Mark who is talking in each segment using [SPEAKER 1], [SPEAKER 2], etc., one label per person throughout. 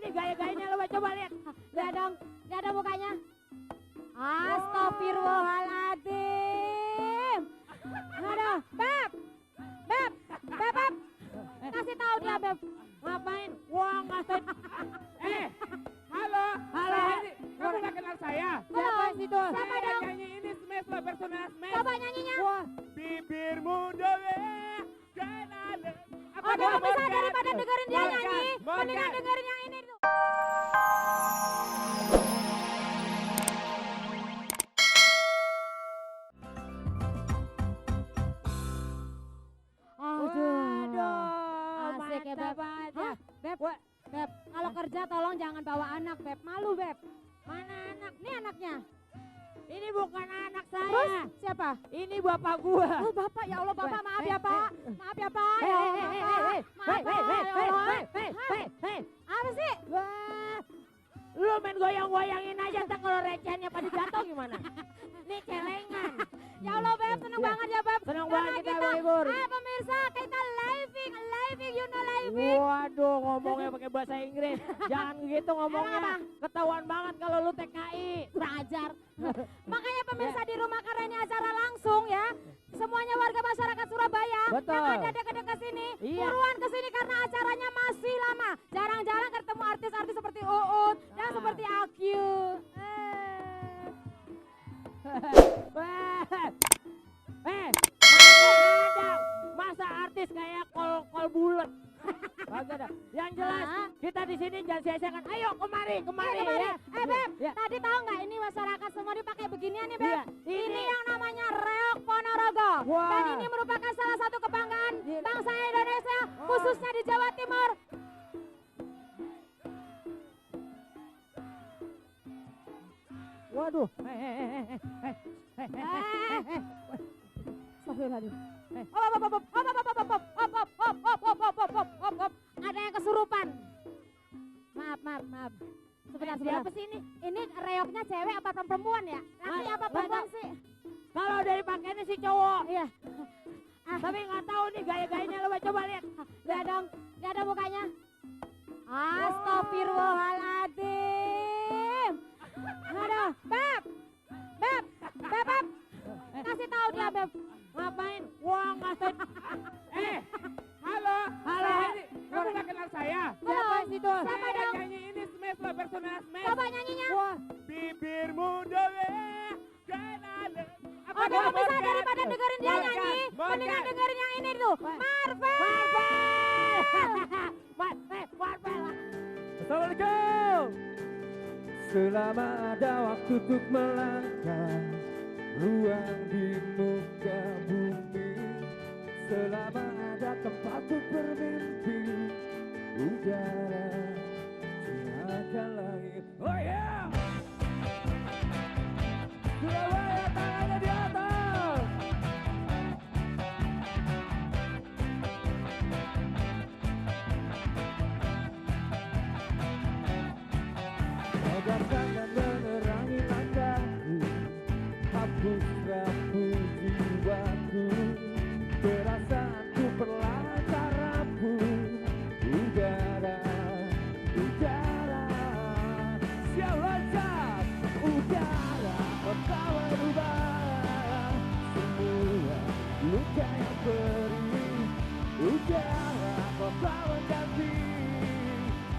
[SPEAKER 1] nih gaya-gayanya lo coba lihat.
[SPEAKER 2] Lihat dong, lihat dong mukanya. Astagfirullahaladzim. Aduh, Beb. Kasih tahu dia, Beb.
[SPEAKER 1] Ngapain? Wah ngasih.
[SPEAKER 3] Halo.
[SPEAKER 1] Halo.
[SPEAKER 3] Kamu gak kenal saya?
[SPEAKER 1] Siapa itu?
[SPEAKER 2] Siapa dong?
[SPEAKER 3] Nyanyi ini Smash lah, personal Smash.
[SPEAKER 2] Coba nyanyinya.
[SPEAKER 1] Wah.
[SPEAKER 3] Bibirmu doang, kenal.
[SPEAKER 2] Oh, kamu bisa daripada dengerin dia nyanyi. Mendingan dengerin yang ini tuh. Asik ya, Beb. Hah? Beb, kalau kerja tolong jangan bawa anak, Beb. Malu, Beb.
[SPEAKER 1] Mana anak?
[SPEAKER 2] Ini anaknya.
[SPEAKER 1] Ini bukan anak saya.
[SPEAKER 2] Terus siapa?
[SPEAKER 1] Ini bapak gua.
[SPEAKER 2] Oh, Bapak, ya Allah, Bapak, maaf ya, Pak. Maaf ya, Pak. Ya Allah, Bapak. Maaf, Pak, ya Allah. Apa sih?
[SPEAKER 1] Wah, lu main goyang-goyangin aja, ntar kalau recehannya pada jatuh gimana? Nih celengan.
[SPEAKER 2] Ya Allah, Beb, seneng banget ya, Beb.
[SPEAKER 1] Seneng
[SPEAKER 2] Karena
[SPEAKER 1] banget kita menghibur.
[SPEAKER 2] pemirsa, kita living, you know living.
[SPEAKER 1] Waduh, ngomongnya pakai bahasa Inggris. Jangan gitu ngomongnya.
[SPEAKER 2] Emang
[SPEAKER 1] Ketahuan banget kalau lu TKI.
[SPEAKER 2] Kurang ajar. Makanya pemirsa di rumah karena ini acara langsung ya. Semuanya warga masyarakat Surabaya
[SPEAKER 1] Betul.
[SPEAKER 2] yang ada dekat-dekat sini,
[SPEAKER 1] Iya.
[SPEAKER 2] buruan ke sini karena acaranya masih lama. Jarang-jarang ketemu artis-artis seperti Uut dan seperti Akyu.
[SPEAKER 1] Mana ada masa artis kayak kol bulat. Kagak ada. Yang jelas kita di sini jangan sia-siakan. Ayo kemari ya.
[SPEAKER 2] Beb,
[SPEAKER 1] Ya.
[SPEAKER 2] tadi tahu nggak ini masyarakat semua dipakai beginian nih, Beb?
[SPEAKER 1] Iya,
[SPEAKER 2] Ini yang namanya reok Ponorogo.
[SPEAKER 1] Wah.
[SPEAKER 2] Dan ini merupakan salah satu kebanggaan bangsa Indonesia, khususnya di Jawa Timur.
[SPEAKER 1] Waduh.
[SPEAKER 2] Astagfirullahaladzim. Hop. Ada yang kesurupan. Maaf. Sebentar.
[SPEAKER 1] Siapa sih ini?
[SPEAKER 2] Ini reoknya cewek apa perempuan ya? Laki apa perempuan sih?
[SPEAKER 1] Kalau dari pakaiannya si cowok.
[SPEAKER 2] Iya.
[SPEAKER 1] Tapi nggak tahu nih gaya-gayanya lo coba lihat.
[SPEAKER 2] Lihat dong mukanya. Astagfirullahaladzim. Aduh, Beb. Kasih tahu dia, Beb.
[SPEAKER 1] Ngapain? Wah ngasih.
[SPEAKER 3] Halo.
[SPEAKER 1] Halo.
[SPEAKER 3] Kamu gak kenal saya?
[SPEAKER 1] Siapa itu?
[SPEAKER 2] Siapa dong?
[SPEAKER 3] Nyanyi ini Smash lah, personal Smash.
[SPEAKER 2] Coba nyanyinya.
[SPEAKER 1] Wah.
[SPEAKER 3] Bibirmu doang, kenal.
[SPEAKER 2] Oh, kamu bisa daripada dengerin dia nyanyi. Mendingan dengerin yang ini tuh. Marvel.
[SPEAKER 1] Marvel.
[SPEAKER 3] Assalamualaikum. Selama ada waktu untuk melangkah ruang di muka bumi, selama ada tempat untuk bermimpi, udara silakan langit. Oh yeah! Surabaya tangannya di atas. Tegarkan dan menerangi langkahku, hapus rapuh jiwaku, perasaanku perlahan tarapu, udara, siap loncat, udara, kota berubah, semua luka yang perih, udara, kota mengganti,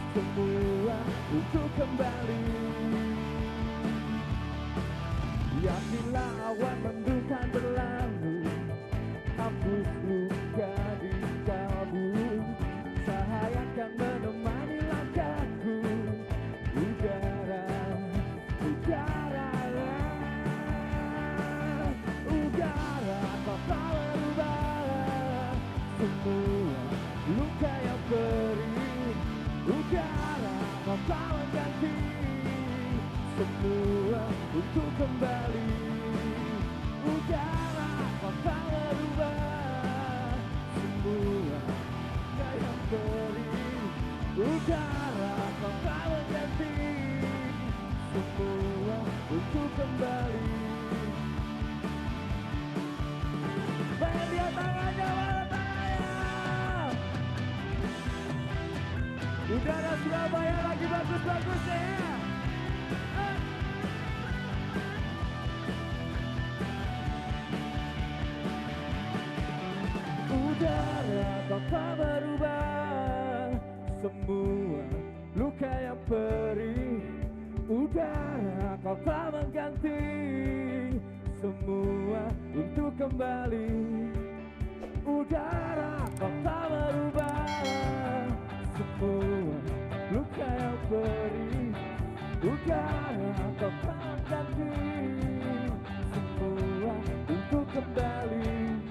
[SPEAKER 3] semua untuk kembali. Yakinlah awan mendung berlalu, hapus luka di kalbu, cahaya akan menemani langkahku, udara, kota berubah, semua luka yang perih, udara, kota mengganti, semua untuk kembali, udara, kota berubah, semua yang perih, udara, kota mengganti, semua untuk kembali. Lihat tangannya, mana tangannya? Udara Surabaya lagi bagusnya ya. Udara kau tak berubah, semua luka yang perih. Udara kau tak mengganti, semua untuk kembali. Udara kau tak berubah, semua luka yang perih. Udara kau tak mengganti, semua untuk kembali.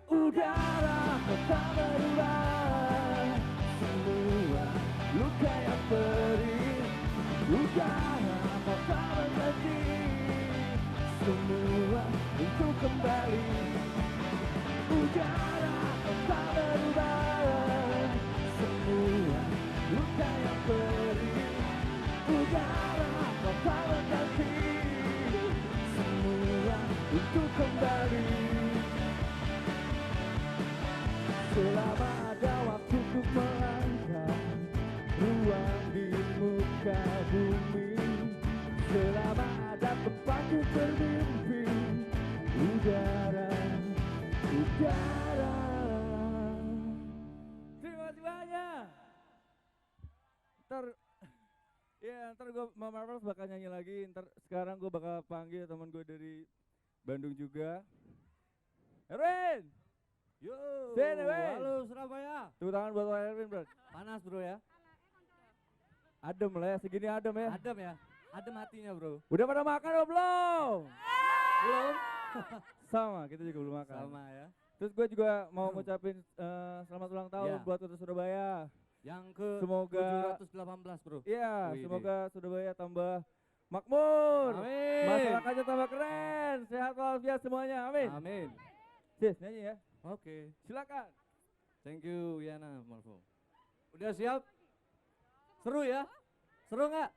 [SPEAKER 3] Udara kau tak berubah, semua luka yang perih. Udara kau tak mengganti, semua untuk kembali. Udara kau tak berubah, semua luka yang perih. Udara kau tak mengganti, semua untuk kembali. Selama ada waktu untuk melangkah ruang di muka bumi, selama ada tempat untuk bermimpi. Udara, udara. Terima kasih banyak. Ntar gue Mama Marvel bakal nyanyi lagi. Sekarang gue bakal panggil teman gue dari Bandung juga. Erwin.
[SPEAKER 4] Yo,
[SPEAKER 3] Sini, Win.
[SPEAKER 4] halo Surabaya.
[SPEAKER 3] Tepuk tangan buat Erwin, bro.
[SPEAKER 4] Panas bro ya.
[SPEAKER 3] Adem lah ya, segini adem ya.
[SPEAKER 4] Adem ya. Adem hatinya bro.
[SPEAKER 3] Udah pada makan atau belum?
[SPEAKER 4] Belum?
[SPEAKER 3] Sama, kita juga belum makan.
[SPEAKER 4] Sama ya.
[SPEAKER 3] Terus gue juga mau ngucapin selamat ulang tahun
[SPEAKER 4] Ya.
[SPEAKER 3] buat Kota Surabaya.
[SPEAKER 4] Yang ke
[SPEAKER 3] Semoga
[SPEAKER 4] 718 bro.
[SPEAKER 3] iya,
[SPEAKER 4] Wih,
[SPEAKER 3] semoga Surabaya tambah makmur.
[SPEAKER 4] Amin.
[SPEAKER 3] Masyarakatnya tambah keren. Sehat walafiat semuanya. Amin.
[SPEAKER 4] Amin.
[SPEAKER 3] Sis, nyanyi ya.
[SPEAKER 4] Oke.
[SPEAKER 3] Silakan.
[SPEAKER 4] Thank you Yana Marvo. Udah siap? Seru ya? Seru nggak?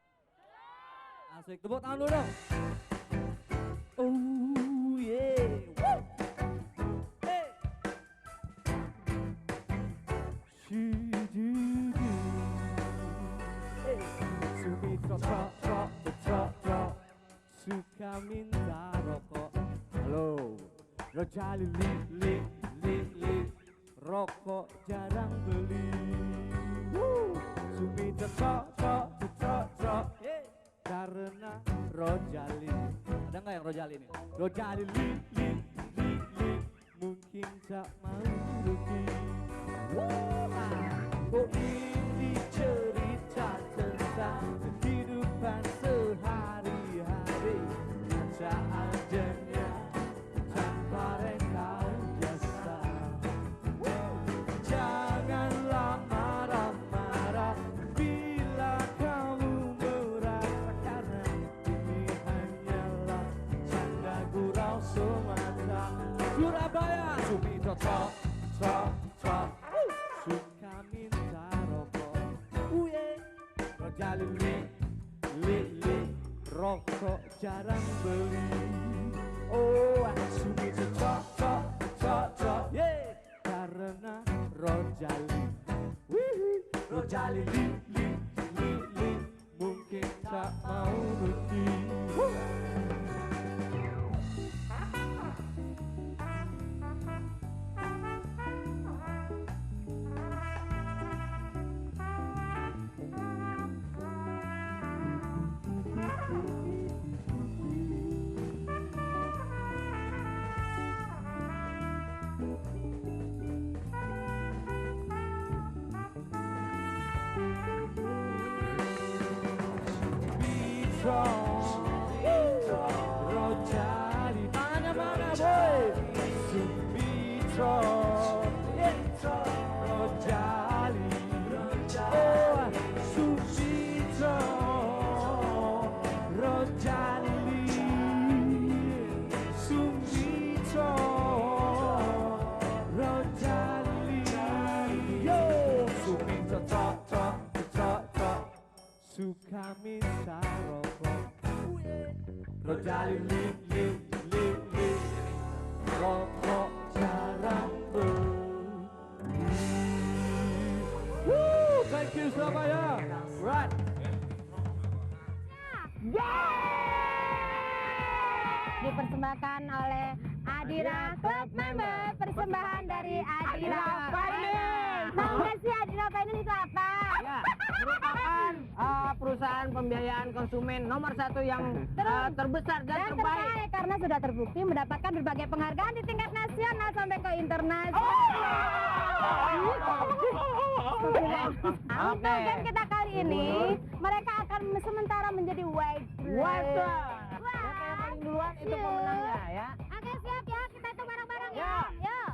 [SPEAKER 4] Asik. Tepuk tangan dulu dong. Oh yeah. Woo. Hey. Suka minta rokok. Halo. Rojali li rokok jarang beli. Sumita cok karena Rojali. Ada nggak yang Rojali ini? Rojali li mungkin tak mau rugi. Oh ini cerita tentang kehidupan sehari-hari. Masa adanya tanpa reka jasa. Janganlah marah-marah bila kamu merasa, karena ini hanyalah canda gurau semata. Surabaya, Sumito cok suka minta rokok. Rojali li rokok jarang beli. Oh, Sumito cok yeah. Karena Rojali Rojali li mungkin tak mau rugi. Rojali mana boy. Sumitro Rojali oh Sumitro Rojali Sumitro Rojali yo Sumitro suka minta rokok. Rojali li rokok jarang beli. Thank you so much.
[SPEAKER 2] Adira Club Member, persembahan dari Adira Finance. Tahu nggak sih Adira Finance itu apa?
[SPEAKER 1] Ya, merupakan perusahaan pembiayaan konsumen nomor 1 yang terbesar dan terbaik.
[SPEAKER 2] Karena sudah terbukti mendapatkan berbagai penghargaan di tingkat nasional sampai ke internasional. Untuk game kita kali ini, mereka akan sementara menjadi
[SPEAKER 1] Waduh. Siapa yang paling duluan itu pemenangnya ya.
[SPEAKER 2] Oke, siap ya, kita itu bareng-bareng ya.
[SPEAKER 1] Ya.
[SPEAKER 2] Yuk.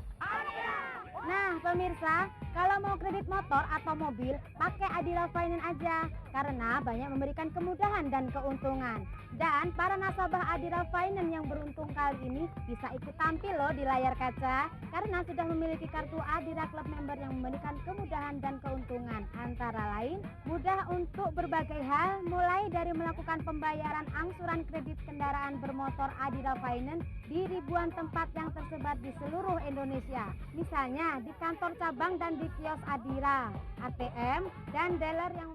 [SPEAKER 2] Nah, pemirsa, kalau mau kredit motor atau mobil, pakai Adira Finance aja. Karena banyak memberikan kemudahan dan keuntungan. Dan para nasabah Adira Finance yang beruntung kali ini bisa ikut tampil loh di layar kaca. Karena sudah memiliki kartu Adira Club Member yang memberikan kemudahan dan keuntungan. Antara lain, mudah untuk berbagai hal, mulai dari melakukan pembayaran angsuran kredit kendaraan bermotor Adira Finance di ribuan tempat yang tersebar di seluruh Indonesia. Misalnya di kantor cabang dan di kios Adira, ATM, dan dealer yang